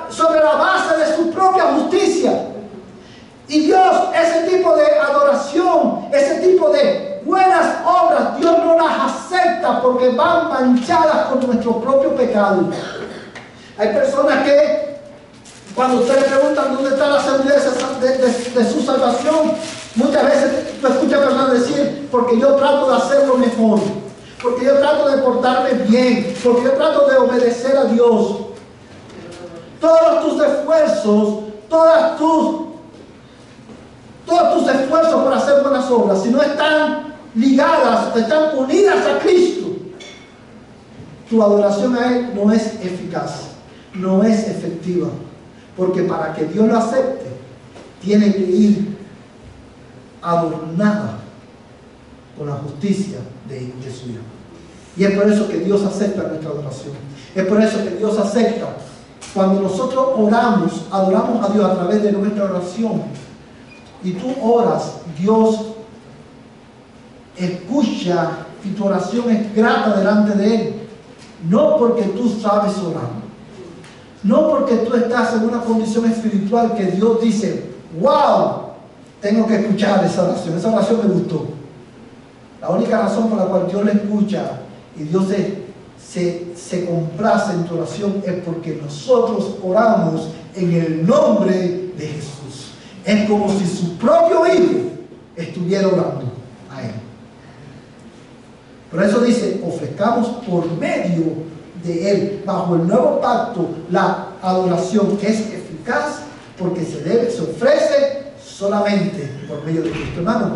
sobre la base de su propia justicia. Y Dios, ese tipo de adoración, ese tipo de buenas obras, Dios no las acepta porque van manchadas con nuestro propio pecado. Hay personas que, cuando ustedes preguntan dónde está la seguridad de su salvación, muchas veces tú escuchas a personas decir, porque yo trato de hacerlo mejor, porque yo trato de portarme bien, porque yo trato de obedecer a Dios. Todos tus esfuerzos, todos tus esfuerzos por hacer buenas obras, si no están ligadas, están unidas a Cristo, tu adoración a Él no es eficaz, no es efectiva. Porque para que Dios lo acepte, tiene que ir adornada con la justicia de su Hijo. Y es por eso que Dios acepta nuestra adoración. Es por eso que Dios acepta cuando nosotros adoramos a Dios a través de nuestra oración. Y tú oras, Dios escucha y tu oración es grata delante de Él. No porque tú sabes orar, no porque tú estás en una condición espiritual que Dios dice, wow, tengo que escuchar esa oración me gustó. La única razón por la cual Dios le escucha y Dios se complace en tu oración es porque nosotros oramos en el nombre de Jesús. Es como si su propio Hijo estuviera orando a Él. Por eso dice, ofrezcamos por medio de Él, bajo el nuevo pacto, la adoración que es eficaz, porque se ofrece solamente por medio de Cristo. Hermano,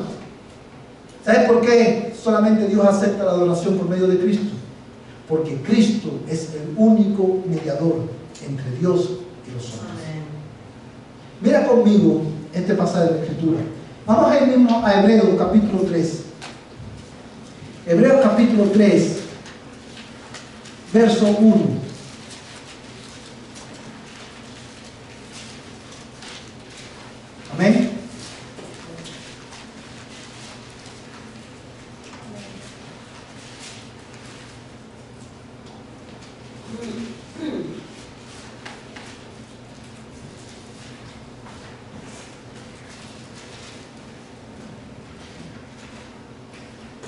¿sabes por qué solamente Dios acepta la adoración por medio de Cristo? Porque Cristo es el único mediador entre Dios y los hombres. Mira conmigo este pasaje de la Escritura. Vamos a ir mismo a Hebreos capítulo 3. Hebreos capítulo 3, verso 1. Amén.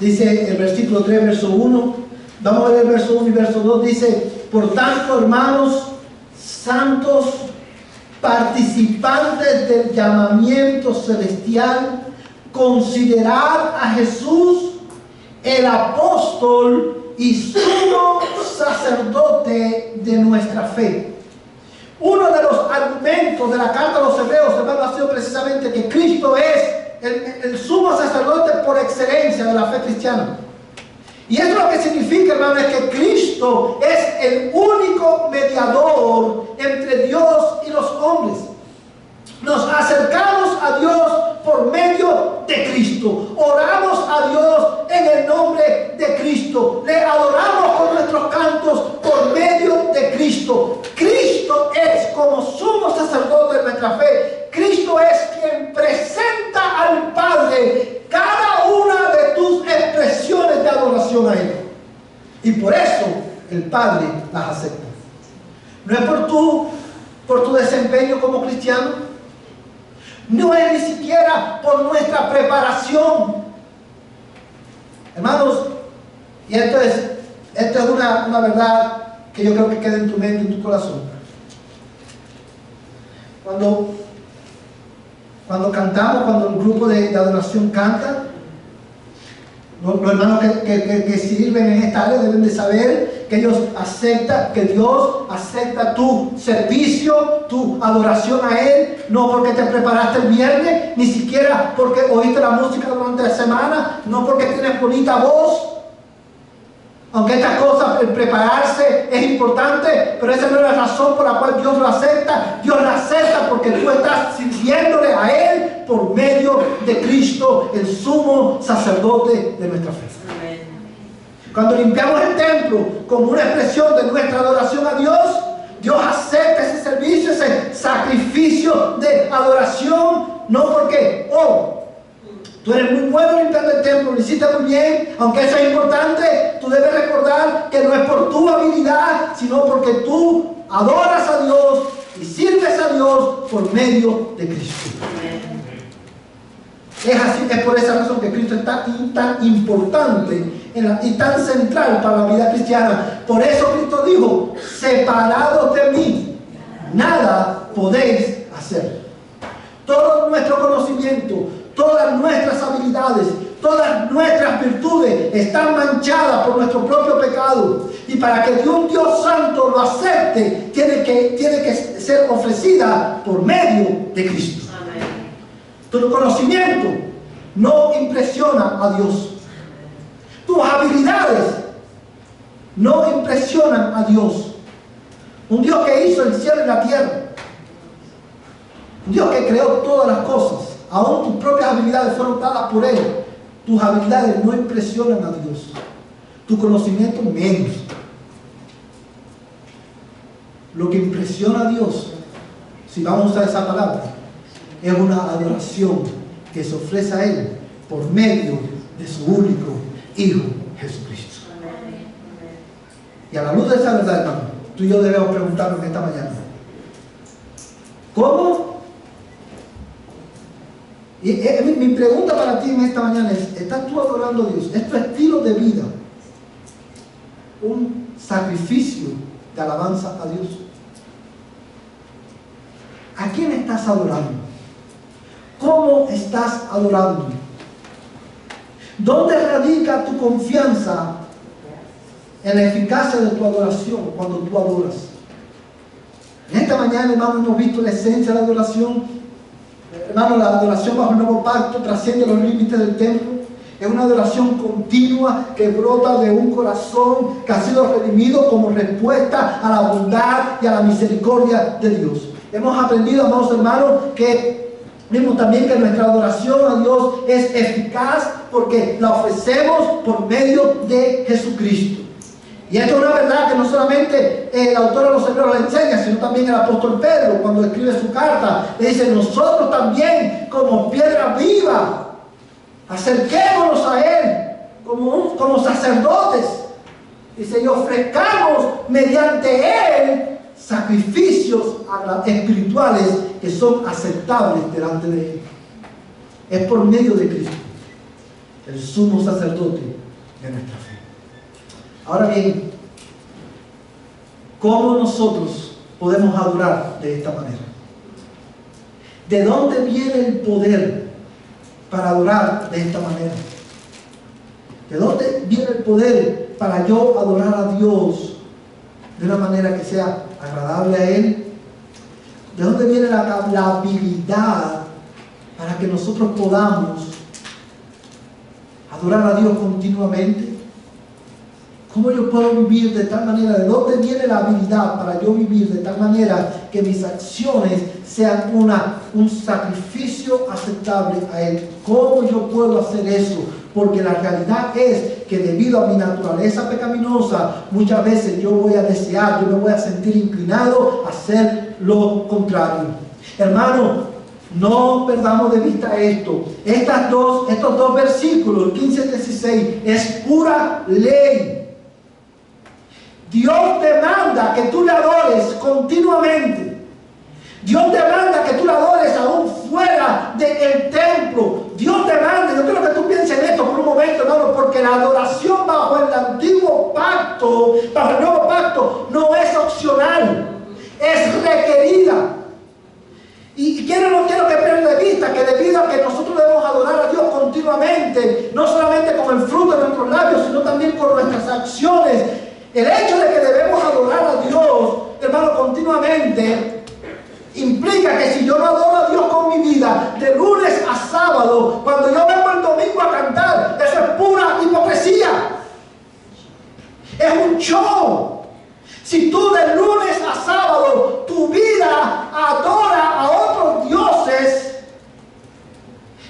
Dice el versículo 3, verso 1. Vamos a ver el verso 1 y verso 2. Dice, por tanto, hermanos santos, participantes del llamamiento celestial, considerad a Jesús, el apóstol y sumo sacerdote de nuestra fe. Uno de los argumentos de la carta a los Hebreos, hermano, ha sido precisamente que Cristo es el sumo sacerdote por excelencia de la fe cristiana. Y eso lo que significa, hermano, es que Cristo es el único mediador entre Dios y los hombres. sacerdote de nuestra fe. Cristo es quien presenta al Padre cada una de tus expresiones de adoración a Él. Y por eso el Padre las acepta. No es por tu desempeño como cristiano. No es ni siquiera por nuestra preparación. Hermanos, y esto es una verdad que yo creo que queda en tu mente y en tu corazón. Cuando cantamos, cuando el grupo de adoración canta, los hermanos que sirven en esta área deben de saber que ellos aceptan, que Dios acepta tu servicio, tu adoración a Él, no porque te preparaste el viernes, ni siquiera porque oíste la música durante la semana, no porque tienes bonita voz. Aunque estas cosas, el prepararse es importante, pero esa no es la razón por la cual Dios lo acepta. Dios lo acepta porque tú estás sirviéndole a Él por medio de Cristo, el sumo sacerdote de nuestra fe. Amén. Cuando limpiamos el templo como una expresión de nuestra adoración a Dios, Dios acepta ese servicio, ese sacrificio de adoración, no porque, tú eres muy bueno limpiando el templo, lo hiciste muy bien, aunque eso es importante, tú debes recordar que no es por tu habilidad, sino porque tú adoras a Dios y sirves a Dios por medio de Cristo. Es así, es por esa razón que Cristo es tan importante y tan central para la vida cristiana. Por eso Cristo dijo: separados de mí, nada podéis hacer. Todo nuestro conocimiento, todas nuestras habilidades, todas nuestras virtudes están manchadas por nuestro propio pecado. Y para que un Dios santo lo acepte, tiene que ser ofrecida por medio de Cristo. Amén. Tu conocimiento no impresiona a Dios. Tus habilidades no impresionan a Dios. Un Dios que hizo el cielo y la tierra. Un Dios que creó todas las cosas. Aún tus propias habilidades fueron dadas por Él. Tus habilidades no impresionan a Dios. Tu conocimiento menos. Lo que impresiona a Dios, si vamos a usar esa palabra, es una adoración que se ofrece a Él por medio de su único Hijo, Jesucristo. Y a la luz de esa verdad, hermano, tú y yo debemos preguntarnos esta mañana: ¿cómo? Y mi pregunta para ti en esta mañana es: ¿estás tú adorando a Dios? ¿Es tu estilo de vida un sacrificio de alabanza a Dios? ¿A quién estás adorando? ¿Cómo estás adorando? ¿Dónde radica tu confianza en la eficacia de tu adoración cuando tú adoras? En esta mañana, hermano, hemos visto la esencia de la adoración. Hermano, la adoración bajo el nuevo pacto trasciende los límites del templo. Es una adoración continua que brota de un corazón que ha sido redimido como respuesta a la bondad y a la misericordia de Dios. Hemos aprendido, amados hermanos, que vimos también que nuestra adoración a Dios es eficaz porque la ofrecemos por medio de Jesucristo. Y esto es una verdad que no solamente el autor de los Hebreos la enseña, sino también el apóstol Pedro, cuando escribe su carta, le dice: nosotros también, como piedra viva, acerquémonos a Él como sacerdotes. Dice: y ofrezcamos mediante Él sacrificios espirituales que son aceptables delante de Él. Es por medio de Cristo, el sumo sacerdote de nuestra fe. Ahora bien, ¿cómo nosotros podemos adorar de esta manera? ¿De dónde viene el poder para adorar de esta manera? ¿De dónde viene el poder para yo adorar a Dios de una manera que sea agradable a Él? ¿De dónde viene la habilidad para que nosotros podamos adorar a Dios continuamente? ¿Cómo yo puedo vivir de tal manera? ¿De dónde viene la habilidad para yo vivir de tal manera que mis acciones sean un sacrificio aceptable a Él? ¿Cómo yo puedo hacer eso? Porque la realidad es que debido a mi naturaleza pecaminosa, muchas veces yo voy a desear, yo me voy a sentir inclinado a hacer lo contrario. Hermano, no perdamos de vista esto. Estos dos versículos, 15 y 16, es pura ley. Dios demanda que tú le adores continuamente. Dios demanda que tú le adores aún fuera del templo. Dios demanda, yo quiero que tú pienses en esto por un momento, hermano, porque la adoración bajo el antiguo pacto, bajo el nuevo pacto, no es opcional, es requerida. Y no quiero que pierda de vista que debido a que nosotros debemos adorar a Dios continuamente, no solamente con el fruto de nuestros labios, sino también con nuestras acciones, el hecho de que debemos adorar a Dios, hermano, continuamente, implica que si yo no adoro a Dios con mi vida, de lunes a sábado, cuando yo vengo el domingo a cantar, eso es pura hipocresía. Es un show. Si tú de lunes a sábado tu vida adora a otros dioses,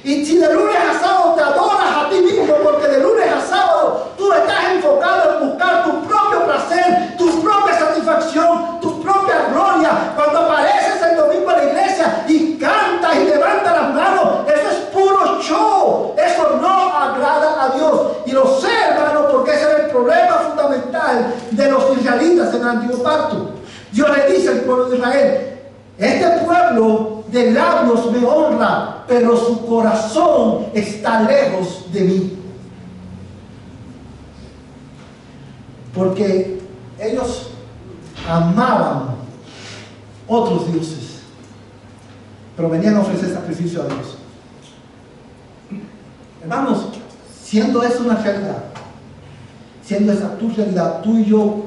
y si de lunes a sábado te adoras a ti mismo, porque de lunes a sábado tú estás enfocado en buscar tu propio placer, tu propia satisfacción, tu propia gloria, cuando apareces el domingo en la iglesia y cantas y levantas las manos, eso es puro show, eso no agrada a Dios. Y lo sé, hermano, porque ese era el problema fundamental de los israelitas en el antiguo pacto. Dios le dice al pueblo de Israel: este pueblo de labios me honra, pero su corazón está lejos de mí. Porque ellos amaban otros dioses, pero venían a ofrecer sacrificio a Dios. Hermanos, siendo eso una realidad, siendo esa tu realidad, tú y yo,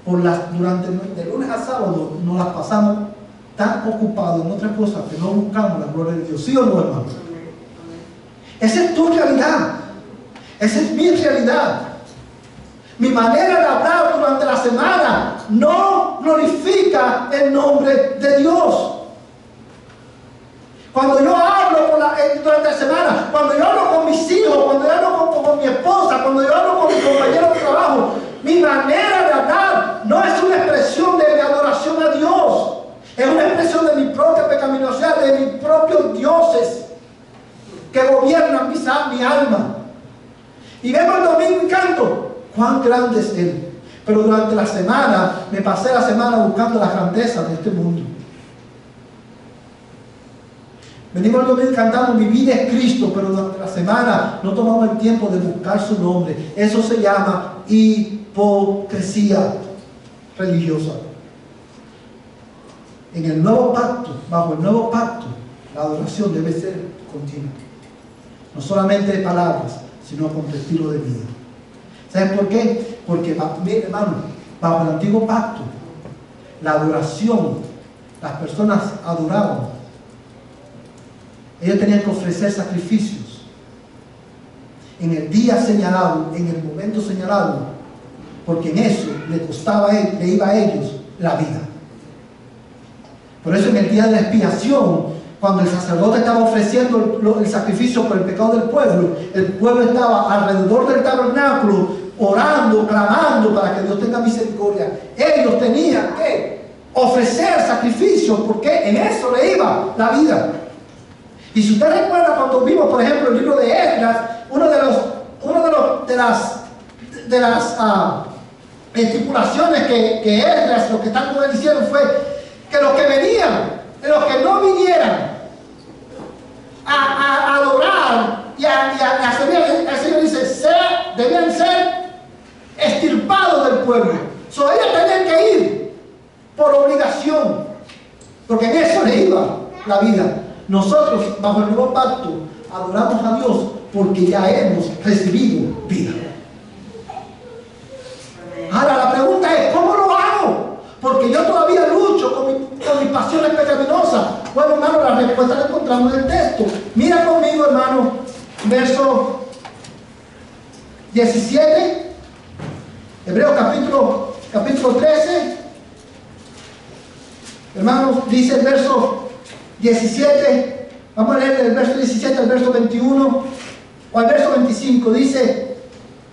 durante de lunes a sábado, nos las pasamos tan ocupados en otras cosas que no buscamos la gloria de Dios. ¿Sí o no, hermano? Esa es tu realidad. Esa es mi realidad. Mi manera de hablar durante la semana no glorifica el nombre de Dios. Cuando yo hablo durante la semana, cuando yo hablo con mis hijos, cuando yo hablo con mi esposa, cuando yo hablo con mis compañeros de trabajo, mi manera de hablar no es una expresión de mi adoración a Dios. Es una expresión de mi propia pecaminosidad, de mis propios dioses que gobiernan mi alma. Y vengo el domingo y canto: cuán grande es Él. Pero durante la semana, me pasé la semana buscando las grandezas de este mundo. Venimos el domingo y cantamos: mi vida es Cristo, pero durante la semana no tomamos el tiempo de buscar su nombre. Eso se llama hipocresía religiosa. En el nuevo pacto, bajo el nuevo pacto, la adoración debe ser continua. No solamente de palabras, sino con tu estilo de vida. ¿Sabes por qué? Porque, hermano, bajo el antiguo pacto, la adoración, las personas adoraban. Ellos tenían que ofrecer sacrificios en el día señalado, en el momento señalado, porque en eso le iba a ellos la vida. Por eso en el día de la expiación, cuando el sacerdote estaba ofreciendo el sacrificio por el pecado del pueblo estaba alrededor del tabernáculo orando, clamando para que Dios tenga misericordia. Ellos tenían que ofrecer sacrificios porque en eso le iba la vida. Y si usted recuerda cuando vimos, por ejemplo, el libro de Esdras, una de las estipulaciones que Esdras, lo que están con él hicieron fue que los que venían, los que no vinieran a adorar y a servir al Señor, dice, debían ser extirpados del pueblo. Ellos tenían que ir por obligación, porque en eso le iba la vida. Nosotros, bajo el nuevo pacto, adoramos a Dios porque ya hemos recibido vida. Ahora la pregunta es, ¿cómo lo hago? Porque yo todavía lucho con mis pasiones pecaminosas. Bueno, hermano, la respuesta la encontramos en el texto. Mira conmigo, hermano, verso 17, Hebreos capítulo 13. Hermanos, dice el verso 17, vamos a leer del verso 17 al verso 21 o al verso 25. Dice: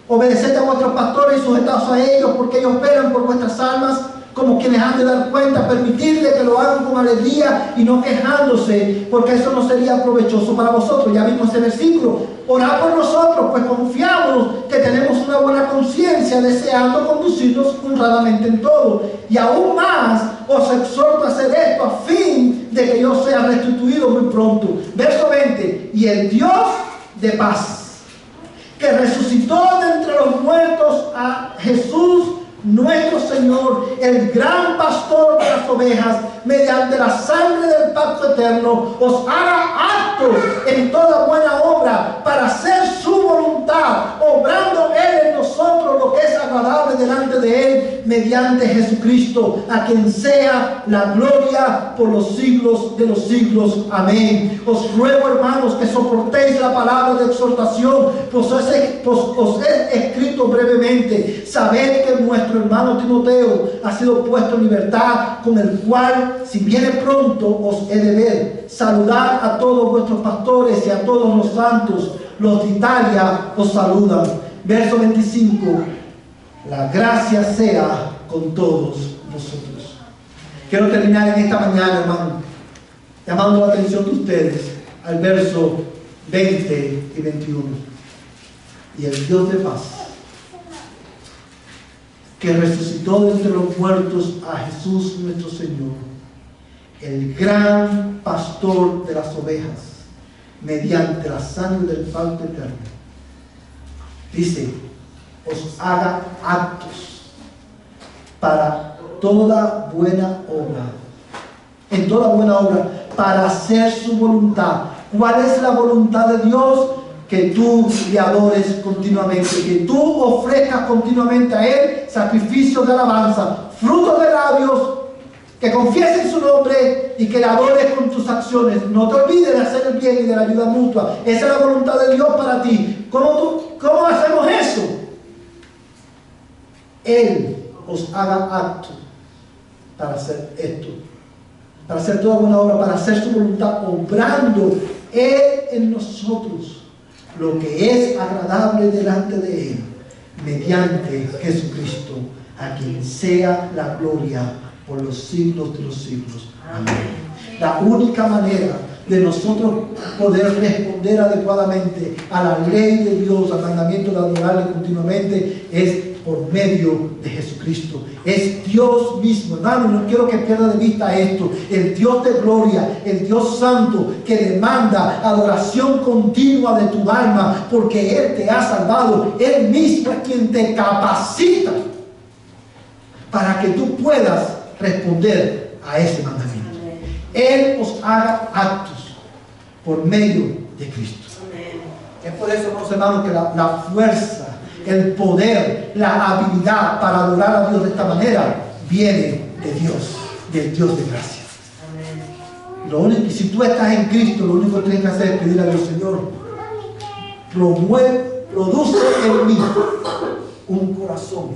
obedeced a vuestros pastores y sujetaos a ellos, porque ellos velan por vuestras almas como quienes han de dar cuenta, permitirle que lo hagan con alegría y no quejándose, porque eso no sería provechoso para vosotros. Ya vimos ese versículo. Orad por nosotros, pues confiamos que tenemos una buena conciencia, deseando conducirnos honradamente en todo. Y aún más os exhorto a hacer esto, a fin de que yo sea restituido muy pronto. Verso 20. Y el Dios de paz, que resucitó de entre los muertos a Jesús nuestro Señor, el gran pastor de las ovejas, mediante la sangre del pacto eterno, os haga aptos en toda buena obra para hacer su voluntad, obrando Él en nosotros lo que es agradable delante de Él, mediante Jesucristo, a quien sea la gloria por los siglos de los siglos. Amén. Os ruego, hermanos, que soportéis la palabra de exhortación, pues os he escrito brevemente. Sabed que nuestro hermano Timoteo ha sido puesto en libertad, con el cual, si viene pronto, os he de ver. Saludad a todos vuestros pastores y a todos los santos. Los de Italia os saludan. Verso 25. La gracia sea con todos vosotros. Quiero terminar en esta mañana, hermano, llamando la atención de ustedes al verso 20 y 21. Y el Dios de paz, que resucitó de entre los muertos a Jesús nuestro Señor, el gran pastor de las ovejas, mediante la sangre del pacto eterno, dice, os haga aptos para toda buena obra, en toda buena obra, para hacer su voluntad. ¿Cuál es la voluntad de Dios? Que tú le adores continuamente, que tú ofrezcas continuamente a Él sacrificios de alabanza, frutos de labios, que confieses su nombre y que le adores con tus acciones. No te olvides de hacer el bien y de la ayuda mutua. Esa es la voluntad de Dios para ti. ¿Cómo hacemos eso? Él os haga apto para hacer esto, para hacer toda buena obra, para hacer su voluntad, obrando Él en nosotros lo que es agradable delante de Él, mediante Jesucristo, a quien sea la gloria por los siglos de los siglos. Amén. La única manera de nosotros poder responder adecuadamente a la ley de Dios, al mandamiento de adorarle continuamente, es por medio de Jesucristo. Es Dios mismo, hermano. No quiero que pierda de vista esto. El Dios de gloria, el Dios santo, que demanda adoración continua de tu alma, porque Él te ha salvado. Él mismo es quien te capacita para que tú puedas responder a ese mandamiento. Él os haga actos por medio de Cristo. Es por eso, hermanos, que la fuerza, el poder, la habilidad para adorar a Dios de esta manera viene de Dios, del Dios de gracia. Y si tú estás en Cristo, lo único que tienes que hacer es pedir a Dios, Señor, produce en mí un corazón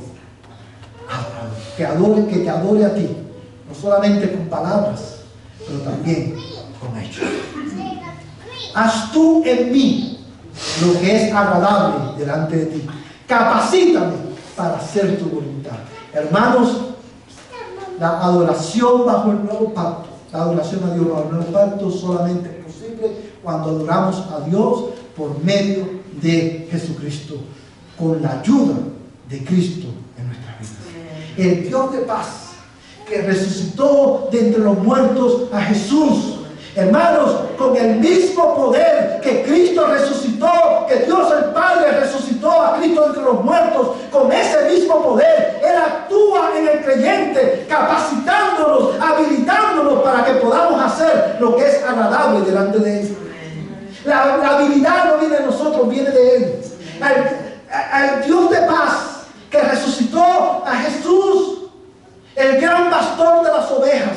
que te adore a ti, no solamente con palabras, pero también con hechos. Haz tú en mí lo que es agradable delante de ti. Capacítame para hacer tu voluntad. Hermanos, la adoración bajo el nuevo pacto, la adoración a Dios bajo el nuevo pacto solamente es posible cuando adoramos a Dios por medio de Jesucristo, con la ayuda de Cristo en nuestra vida. El Dios de paz, que resucitó de entre los muertos a Jesús. Hermanos, con el mismo poder que Cristo resucitó, que Dios el Padre resucitó a Cristo entre los muertos, con ese mismo poder, Él actúa en el creyente, capacitándonos, habilitándonos para que podamos hacer lo que es agradable delante de Él. La habilidad no viene de nosotros, viene de Él. Al Dios de paz, que resucitó a Jesús, el gran pastor de las ovejas.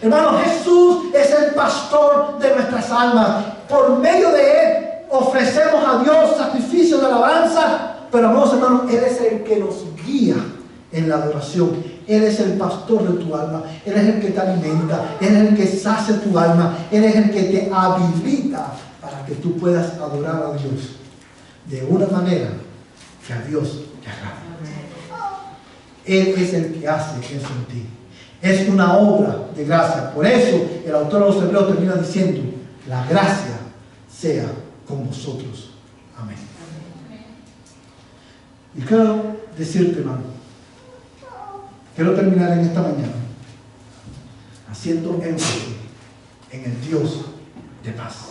Hermano, Jesús es el pastor de nuestras almas. Por medio de Él ofrecemos a Dios sacrificios de alabanza. Pero, hermanos, Él es el que nos guía en la adoración. Él es el pastor de tu alma. Él es el que te alimenta. Él es el que sacia tu alma. Él es el que te habilita para que tú puedas adorar a Dios de una manera que a Dios te agrada. Él es el que hace eso en ti. Es una obra de gracia. Por eso el autor de los Hebreos termina diciendo: la gracia sea con vosotros. Amén. Y quiero decirte, hermano, quiero terminar en esta mañana haciendo énfasis en el Dios de paz.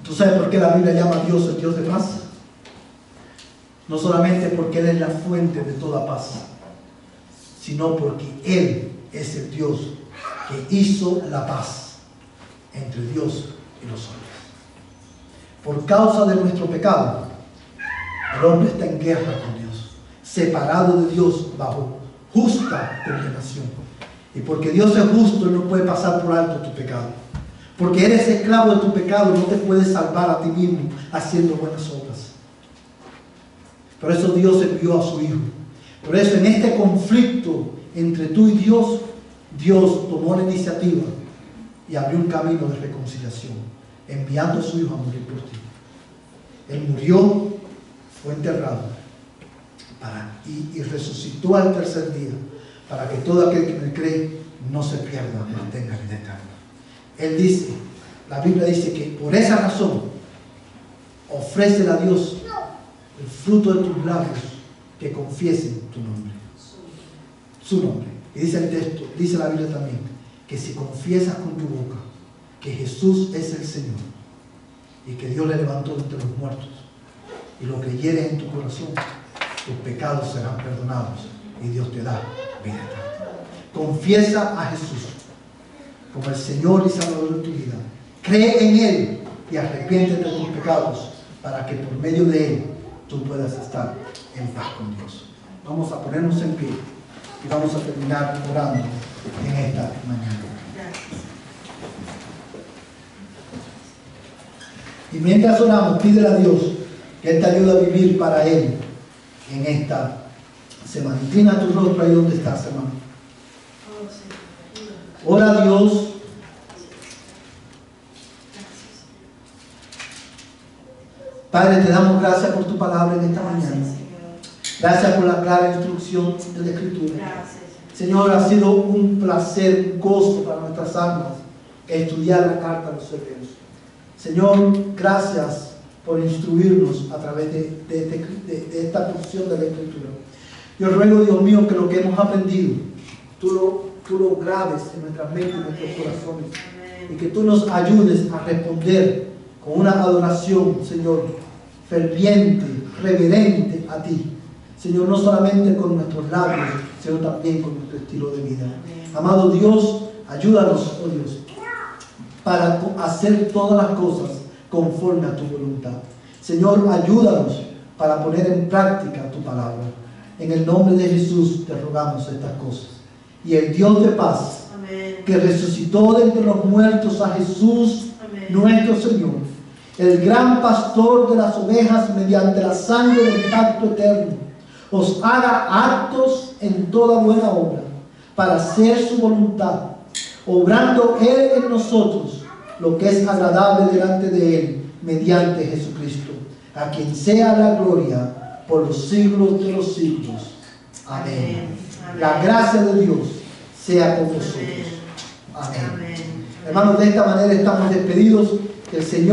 ¿Tú sabes por qué la Biblia llama a Dios el Dios de paz? No solamente porque Él es la fuente de toda paz, sino porque Él es el Dios que hizo la paz entre Dios y los hombres. Por causa de nuestro pecado, el hombre está en guerra con Dios, separado de Dios bajo justa condenación. Y porque Dios es justo, Él no puede pasar por alto tu pecado. Porque eres esclavo de tu pecado, no te puedes salvar a ti mismo haciendo buenas obras. Por eso Dios envió a su Hijo. Por eso en este conflicto entre tú y Dios, Dios tomó la iniciativa y abrió un camino de reconciliación, enviando a su Hijo a morir por ti. Él murió, fue enterrado y resucitó al tercer día, para que todo aquel que me cree no se pierda, mas tenga vida eterna. Él dice, la Biblia dice que por esa razón ofrécele a Dios el fruto de tus labios que confiesen tu nombre. Su nombre. Y dice el texto, dice la Biblia también, que si confiesas con tu boca que Jesús es el Señor y que Dios le levantó de entre los muertos y lo creyeres en tu corazón, tus pecados serán perdonados y Dios te da vida eterna. Confiesa a Jesús como el Señor y Salvador de tu vida. Cree en Él y arrepiéntete de tus pecados para que por medio de Él tú puedas estar en paz con Dios. Vamos a ponernos en pie y vamos a terminar orando en esta mañana. Y mientras oramos, pídele a Dios que Él te ayude a vivir para Él en esta semana. Inclina tu rostro ahí donde estás, hermano. Ora a Dios. Padre, te damos gracias por tu palabra en esta mañana. Gracias por la clara instrucción de la Escritura. Señor, ha sido un placer, un gozo para nuestras almas estudiar la carta a los Hebreos. Señor, gracias por instruirnos a través de esta porción de la Escritura. Yo ruego, Dios mío, que lo que hemos aprendido, tú lo grabes en nuestras mentes y en nuestros corazones. Y que tú nos ayudes a responder con una adoración, Señor, ferviente, reverente a ti. Señor, no solamente con nuestros labios, sino también con nuestro estilo de vida. Amado Dios, ayúdanos, oh Dios, para hacer todas las cosas conforme a tu voluntad. Señor, ayúdanos para poner en práctica tu palabra. En el nombre de Jesús te rogamos estas cosas. Y el Dios de paz, amén, que resucitó de entre los muertos a Jesús, amén, nuestro Señor, el gran pastor de las ovejas mediante la sangre del pacto eterno, os haga aptos en toda buena obra, para hacer su voluntad, obrando Él en nosotros lo que es agradable delante de Él, mediante Jesucristo, a quien sea la gloria por los siglos de los siglos. Amén. Amén. La gracia de Dios sea con vosotros. Amén. Amén. Hermanos, de esta manera estamos despedidos. Que el Señor